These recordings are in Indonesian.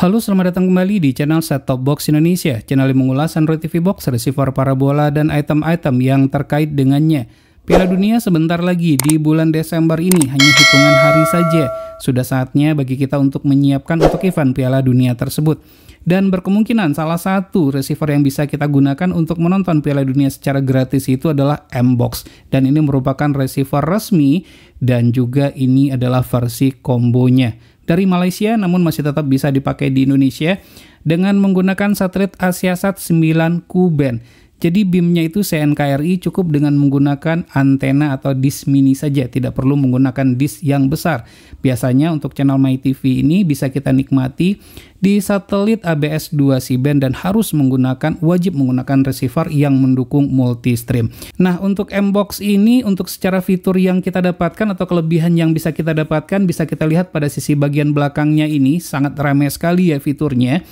Halo, selamat datang kembali di channel Set Top Box Indonesia, channel yang mengulas Android TV Box, receiver parabola, dan item-item yang terkait dengannya. Piala Dunia sebentar lagi di bulan Desember ini, hanya hitungan hari saja. Sudah saatnya bagi kita untuk menyiapkan untuk event Piala Dunia tersebut. Dan berkemungkinan salah satu receiver yang bisa kita gunakan untuk menonton Piala Dunia secara gratis itu adalah M-Box. Dan ini merupakan receiver resmi dan juga ini adalah versi kombonya. Dari Malaysia namun masih tetap bisa dipakai di Indonesia dengan menggunakan satelit Asiasat 9 Ku-band. Jadi BIM-nya itu CNKRI cukup dengan menggunakan antena atau disk mini saja, tidak perlu menggunakan disk yang besar. Biasanya untuk channel MyTV ini bisa kita nikmati di satelit ABS 2 C-band dan wajib menggunakan receiver yang mendukung multi-stream. Nah, untuk M-Box ini untuk secara fitur yang kita dapatkan atau kelebihan yang bisa kita dapatkan bisa kita lihat pada sisi bagian belakangnya ini sangat ramai sekali ya fiturnya.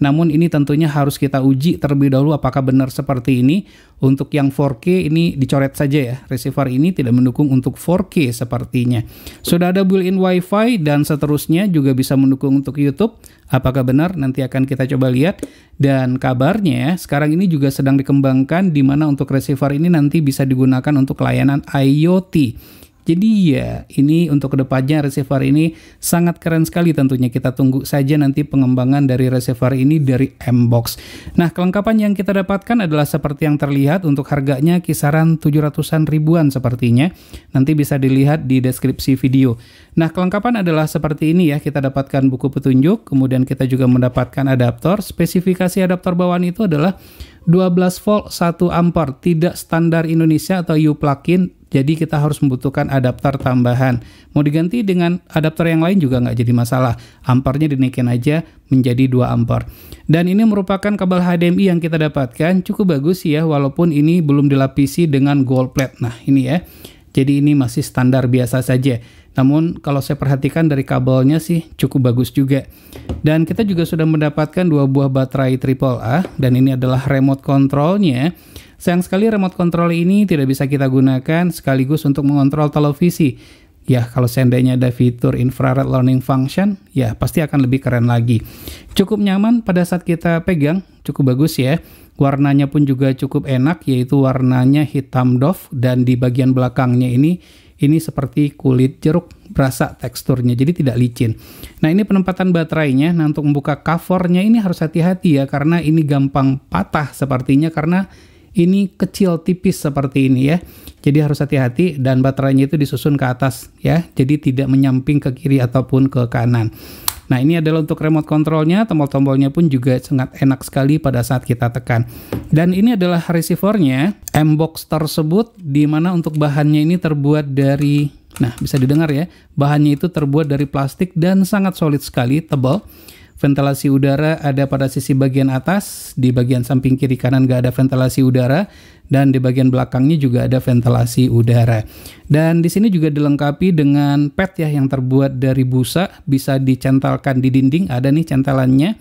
Namun ini tentunya harus kita uji terlebih dahulu apakah benar seperti ini. Untuk yang 4K ini dicoret saja ya. Receiver ini tidak mendukung untuk 4K sepertinya. Sudah ada built-in Wi-Fi dan seterusnya juga bisa mendukung untuk YouTube. Apakah benar? Nanti akan kita coba lihat. Dan kabarnya sekarang ini juga sedang dikembangkan di mana untuk receiver ini nanti bisa digunakan untuk layanan IoT. Jadi ya, ini untuk kedepannya receiver ini sangat keren sekali tentunya. Kita tunggu saja nanti pengembangan dari receiver ini dari M-Box. Nah, kelengkapan yang kita dapatkan adalah seperti yang terlihat. Untuk harganya kisaran 700-an ribuan sepertinya. Nanti bisa dilihat di deskripsi video. Nah, kelengkapan adalah seperti ini ya. Kita dapatkan buku petunjuk, kemudian kita juga mendapatkan adaptor. Spesifikasi adaptor bawaan itu adalah 12 volt 1 ampere, tidak standar Indonesia atau U plug-in. Jadi kita harus membutuhkan adaptor tambahan. Mau diganti dengan adaptor yang lain juga nggak jadi masalah. Ampernya dinaikin aja menjadi 2 ampere. Dan ini merupakan kabel HDMI yang kita dapatkan. Cukup bagus ya, walaupun ini belum dilapisi dengan gold plate. Nah ini ya. Jadi ini masih standar biasa saja. Namun kalau saya perhatikan dari kabelnya sih cukup bagus juga. Dan kita juga sudah mendapatkan 2 buah baterai AAA. Dan ini adalah remote controlnya. Sayang sekali remote control ini tidak bisa kita gunakan sekaligus untuk mengontrol televisi. Ya, kalau seandainya ada fitur infrared learning function, ya pasti akan lebih keren lagi. Cukup nyaman pada saat kita pegang, cukup bagus ya. Warnanya pun juga cukup enak, yaitu warnanya hitam doff. Dan di bagian belakangnya ini seperti kulit jeruk, berasa teksturnya, jadi tidak licin. Nah, ini penempatan baterainya. Nah, untuk membuka covernya ini harus hati-hati ya, karena ini gampang patah sepertinya, karena ini kecil tipis seperti ini ya. Jadi harus hati-hati dan baterainya itu disusun ke atas ya. Jadi tidak menyamping ke kiri ataupun ke kanan. Nah, ini adalah untuk remote controlnya. Tombol-tombolnya pun juga sangat enak sekali pada saat kita tekan. Dan ini adalah receivernya, M-Box tersebut, di mana untuk bahannya ini terbuat dari, nah bisa didengar ya, bahannya itu terbuat dari plastik dan sangat solid sekali, tebal. Ventilasi udara ada pada sisi bagian atas, di bagian samping kiri kanan nggak ada ventilasi udara, dan di bagian belakangnya juga ada ventilasi udara. Dan di sini juga dilengkapi dengan pad ya yang terbuat dari busa, bisa dicentolkan di dinding, ada nih centelannya.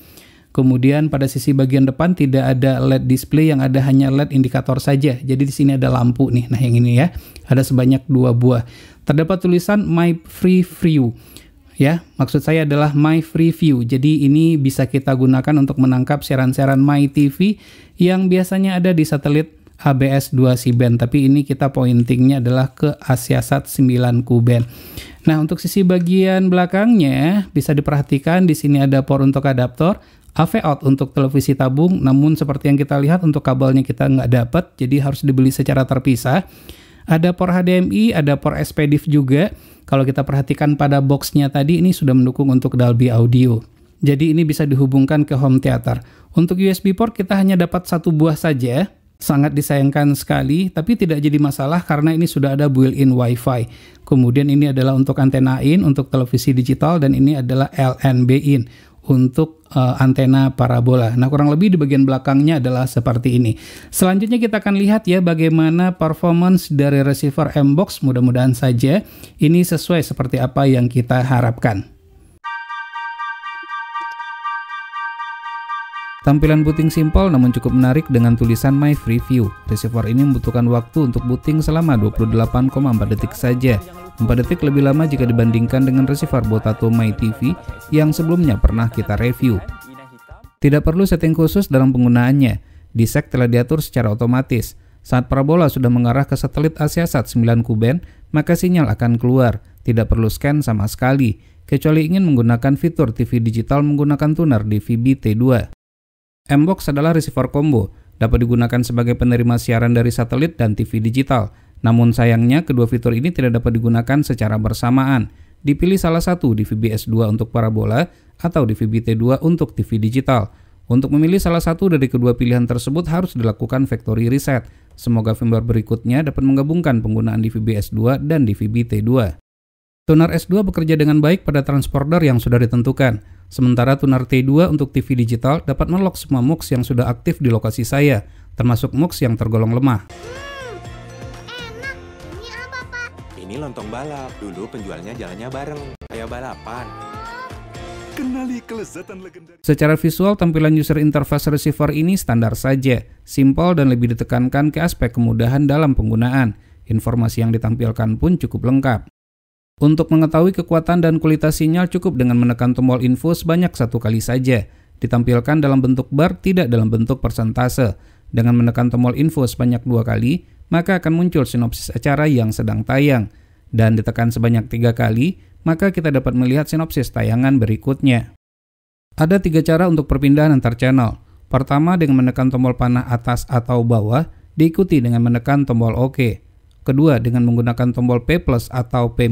Kemudian pada sisi bagian depan tidak ada LED display, yang ada hanya LED indikator saja. Jadi di sini ada lampu nih. Nah, yang ini ya, ada sebanyak 2 buah. Terdapat tulisan My Free View. Ya, maksud saya adalah My Free View. Jadi ini bisa kita gunakan untuk menangkap siaran-siaran MyTV yang biasanya ada di satelit ABS 2 C-band. Tapi ini kita pointingnya adalah ke Asiasat 9 Ku-band. Nah, untuk sisi bagian belakangnya bisa diperhatikan di sini ada port untuk adaptor, AV out untuk televisi tabung. Namun seperti yang kita lihat untuk kabelnya kita nggak dapat, jadi harus dibeli secara terpisah. Ada port HDMI, ada port SPDIF juga. Kalau kita perhatikan pada boxnya tadi, ini sudah mendukung untuk Dolby Audio. Jadi ini bisa dihubungkan ke home theater. Untuk USB port kita hanya dapat 1 buah saja. Sangat disayangkan sekali, tapi tidak jadi masalah karena ini sudah ada built-in Wi-Fi. Kemudian ini adalah untuk antena in, untuk televisi digital, dan ini adalah LNB in untuk antena parabola. Nah, kurang lebih di bagian belakangnya adalah seperti ini. Selanjutnya kita akan lihat ya bagaimana performance dari receiver M-Box. Mudah-mudahan saja ini sesuai seperti apa yang kita harapkan. Tampilan booting simpel namun cukup menarik dengan tulisan My Free View. Receiver ini membutuhkan waktu untuk booting selama 28,4 detik saja. 4 detik lebih lama jika dibandingkan dengan receiver Botato MyTV yang sebelumnya pernah kita review. Tidak perlu setting khusus dalam penggunaannya. Disek telah diatur secara otomatis. Saat parabola sudah mengarah ke satelit Asiasat 9 Kuben, maka sinyal akan keluar. Tidak perlu scan sama sekali, kecuali ingin menggunakan fitur TV digital menggunakan tuner DVB T2. M-Box adalah receiver combo, dapat digunakan sebagai penerima siaran dari satelit dan TV digital. Namun sayangnya kedua fitur ini tidak dapat digunakan secara bersamaan. Dipilih salah satu, DVB S2 untuk parabola atau DVB T2 untuk TV digital. Untuk memilih salah satu dari kedua pilihan tersebut harus dilakukan factory reset. Semoga firmware berikutnya dapat menggabungkan penggunaan DVB S2 dan DVB T2. Tuner S2 bekerja dengan baik pada transponder yang sudah ditentukan. Sementara tuner T2 untuk TV digital dapat melok semua MUX yang sudah aktif di lokasi saya, termasuk MUX yang tergolong lemah. Enak. Ini apa, Pak? Ini lontong balap. Dulu penjualnya jalannya bareng, kayak balapan. Kenali kelezatan legendaris. Secara visual, tampilan user interface receiver ini standar saja, simpel dan lebih ditekankan ke aspek kemudahan dalam penggunaan. Informasi yang ditampilkan pun cukup lengkap. Untuk mengetahui kekuatan dan kualitas sinyal cukup dengan menekan tombol info sebanyak 1 kali saja. Ditampilkan dalam bentuk bar, tidak dalam bentuk persentase. Dengan menekan tombol info sebanyak 2 kali, maka akan muncul sinopsis acara yang sedang tayang. Dan ditekan sebanyak 3 kali, maka kita dapat melihat sinopsis tayangan berikutnya. Ada 3 cara untuk perpindahan antar channel. Pertama, dengan menekan tombol panah atas atau bawah, diikuti dengan menekan tombol OK. Kedua, dengan menggunakan tombol P+ atau P-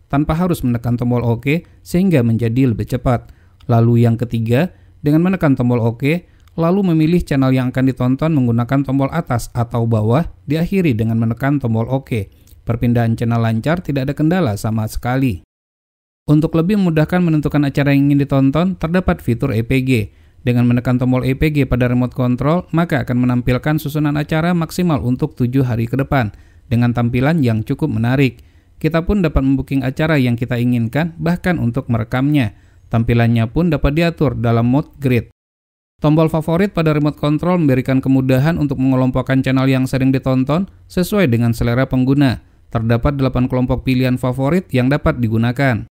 tanpa harus menekan tombol OK sehingga menjadi lebih cepat. Lalu yang ketiga, dengan menekan tombol OK, lalu memilih channel yang akan ditonton menggunakan tombol atas atau bawah, diakhiri dengan menekan tombol OK. Perpindahan channel lancar, tidak ada kendala sama sekali. Untuk lebih memudahkan menentukan acara yang ingin ditonton, terdapat fitur EPG. Dengan menekan tombol EPG pada remote control, maka akan menampilkan susunan acara maksimal untuk 7 hari ke depan, dengan tampilan yang cukup menarik. Kita pun dapat membooking acara yang kita inginkan, bahkan untuk merekamnya. Tampilannya pun dapat diatur dalam mode grid. Tombol favorit pada remote control memberikan kemudahan untuk mengelompokkan channel yang sering ditonton sesuai dengan selera pengguna. Terdapat 8 kelompok pilihan favorit yang dapat digunakan.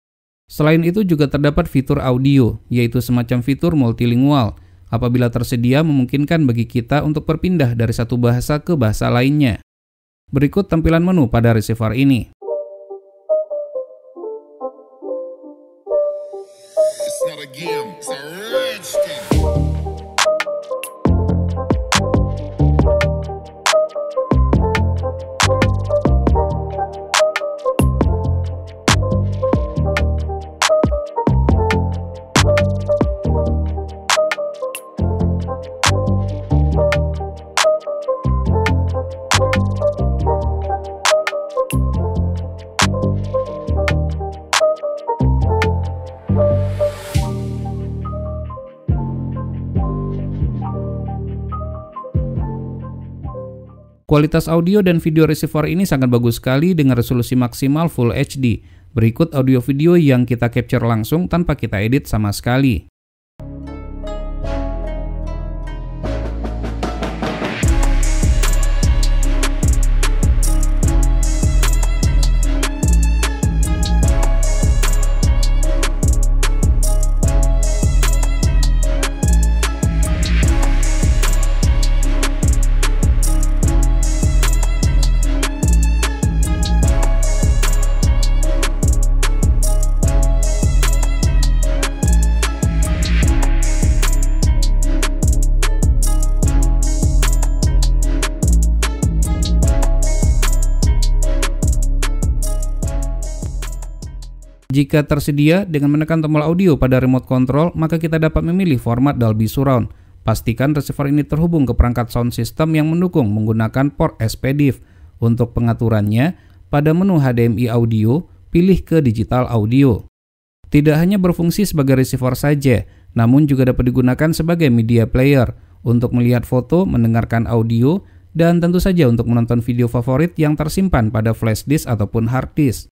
Selain itu juga terdapat fitur audio, yaitu semacam fitur multilingual. Apabila tersedia, memungkinkan bagi kita untuk berpindah dari satu bahasa ke bahasa lainnya. Berikut tampilan menu pada receiver ini. It's not a game, it's a rich thing. Kualitas audio dan video receiver ini sangat bagus sekali dengan resolusi maksimal Full HD. Berikut audio video yang kita capture langsung tanpa kita edit sama sekali. Jika tersedia, dengan menekan tombol audio pada remote control, maka kita dapat memilih format Dolby Surround. Pastikan receiver ini terhubung ke perangkat sound system yang mendukung menggunakan port SPDIF. Untuk pengaturannya, pada menu HDMI audio, pilih ke digital audio. Tidak hanya berfungsi sebagai receiver saja, namun juga dapat digunakan sebagai media player untuk melihat foto, mendengarkan audio, dan tentu saja untuk menonton video favorit yang tersimpan pada flash disk ataupun hard disk.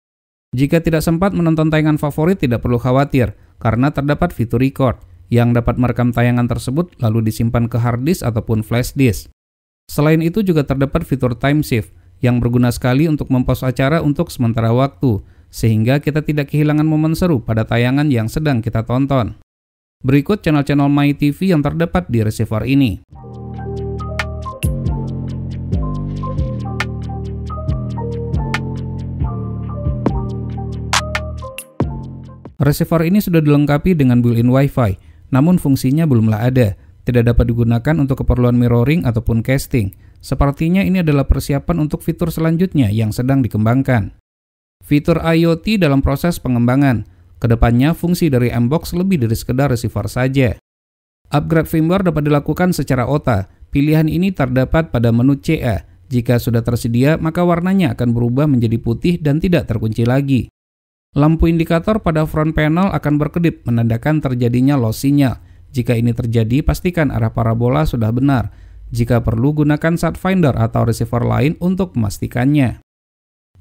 Jika tidak sempat menonton tayangan favorit, tidak perlu khawatir, karena terdapat fitur record yang dapat merekam tayangan tersebut lalu disimpan ke hard disk ataupun flash disk. Selain itu juga terdapat fitur time shift yang berguna sekali untuk mempause acara untuk sementara waktu, sehingga kita tidak kehilangan momen seru pada tayangan yang sedang kita tonton. Berikut channel-channel MyTV yang terdapat di receiver ini. Receiver ini sudah dilengkapi dengan built-in Wi-Fi, namun fungsinya belumlah ada. Tidak dapat digunakan untuk keperluan mirroring ataupun casting. Sepertinya ini adalah persiapan untuk fitur selanjutnya yang sedang dikembangkan. Fitur IoT dalam proses pengembangan. Kedepannya, fungsi dari M-Box lebih dari sekedar receiver saja. Upgrade firmware dapat dilakukan secara OTA. Pilihan ini terdapat pada menu CA. Jika sudah tersedia, maka warnanya akan berubah menjadi putih dan tidak terkunci lagi. Lampu indikator pada front panel akan berkedip menandakan terjadinya loss sinyal. Jika ini terjadi, pastikan arah parabola sudah benar. Jika perlu, gunakan sat finder atau receiver lain untuk memastikannya.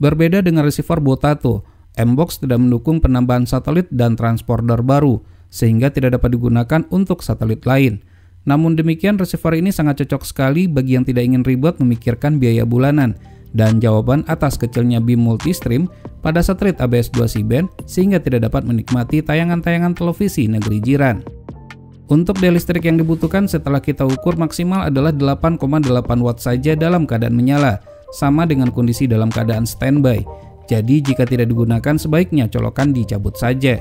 Berbeda dengan receiver Botato, M-Box tidak mendukung penambahan satelit dan transponder baru, sehingga tidak dapat digunakan untuk satelit lain. Namun demikian, receiver ini sangat cocok sekali bagi yang tidak ingin ribet memikirkan biaya bulanan. Dan jawaban atas kecilnya beam multistream pada satelit ABS-2 C-band sehingga tidak dapat menikmati tayangan-tayangan televisi negeri jiran. Untuk daya listrik yang dibutuhkan setelah kita ukur maksimal adalah 8,8 watt saja dalam keadaan menyala, sama dengan kondisi dalam keadaan standby. Jadi jika tidak digunakan sebaiknya colokan dicabut saja.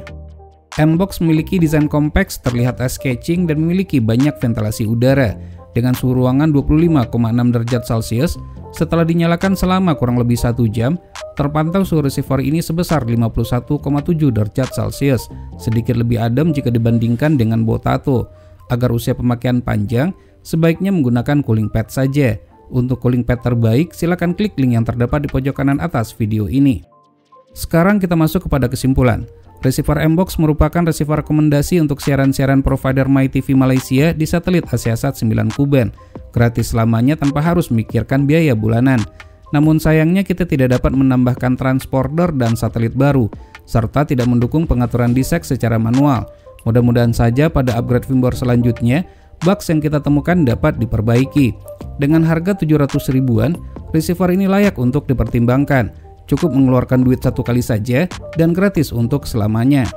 M-Box memiliki desain kompleks, terlihat eye-catching dan memiliki banyak ventilasi udara. Dengan suhu ruangan 25,6 derajat Celcius, setelah dinyalakan selama kurang lebih 1 jam, terpantau suhu receiver ini sebesar 51,7 derajat Celcius, sedikit lebih adem jika dibandingkan dengan Botato. Agar usia pemakaian panjang, sebaiknya menggunakan cooling pad saja. Untuk cooling pad terbaik, silakan klik link yang terdapat di pojok kanan atas video ini. Sekarang kita masuk kepada kesimpulan. Receiver M-Box merupakan receiver rekomendasi untuk siaran-siaran provider MyTV Malaysia di satelit Asiasat 9 Ku-band, gratis selamanya tanpa harus memikirkan biaya bulanan. Namun sayangnya kita tidak dapat menambahkan transponder dan satelit baru, serta tidak mendukung pengaturan DSEC secara manual. Mudah-mudahan saja pada upgrade firmware selanjutnya, bugs yang kita temukan dapat diperbaiki. Dengan harga 700 ribuan, receiver ini layak untuk dipertimbangkan. Cukup mengeluarkan duit satu kali saja dan gratis untuk selamanya.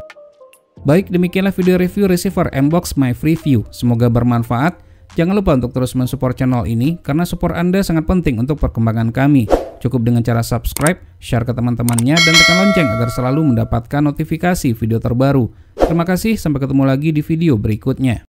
Baik, demikianlah video review receiver M-Box MyFreeView. Semoga bermanfaat. Jangan lupa untuk terus mensupport channel ini karena support Anda sangat penting untuk perkembangan kami. Cukup dengan cara subscribe, share ke teman-temannya, dan tekan lonceng agar selalu mendapatkan notifikasi video terbaru. Terima kasih, sampai ketemu lagi di video berikutnya.